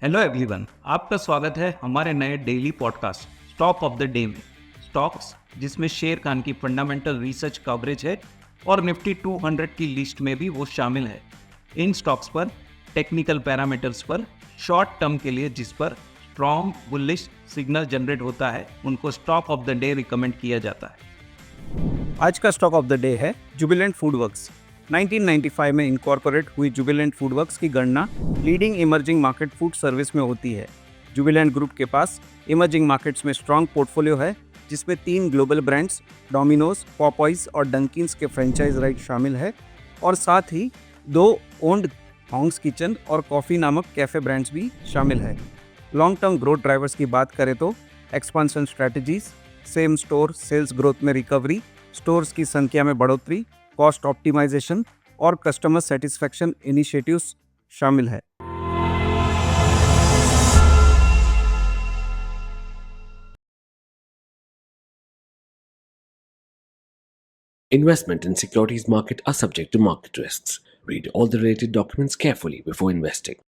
Hello everyone, आपका स्वागत है हमारे नए daily podcast stock of the day में। स्टॉक्स जिसमें शेर खान की फंडामेंटल रिसर्च कवरेज है और निफ्टी 200 की लिस्ट में भी वो शामिल है। इन स्टॉक्स पर टेक्निकल पैरामीटर्स पर शॉर्ट टर्म के लिए जिस पर स्ट्रॉन्ग बुलिश सिग्नल जनरेट होता है उनको stock of the day recommend किया जाता है। आज का स्टॉक ऑफ द डे है जुबिलेंट फूडवर्क्स। 1995 में इनकॉर्पोरेट हुई जुबिलेंट फूडवर्क्स की गणना leading emerging market food service में होती है। जुबिलेंट ग्रुप के पास इमर्जिंग मार्केट्स में स्ट्रॉन्ग पोर्टफोलियो है जिसमें 3 ग्लोबल ब्रांड्स डोमिनोज, पॉपॉइज और डंकिन्स के फ्रेंचाइज राइट शामिल है और साथ ही 2 ओन्ड हॉन्ग्स किचन और कॉफ़ी नामक कैफ़े ब्रांड्स भी शामिल है। लॉन्ग टर्म ग्रोथ ड्राइवर्स की बात करें तो expansion strategies, same store sales growth में रिकवरी, स्टोर्स की संख्या में बढ़ोतरी, कॉस्ट ऑप्टिमाइजेशन और कस्टमर सेटिस्फैक्शन इनिशिएटिव्स शामिल है। Investment in securities market are subject to market risks. Read all the related documents carefully before investing.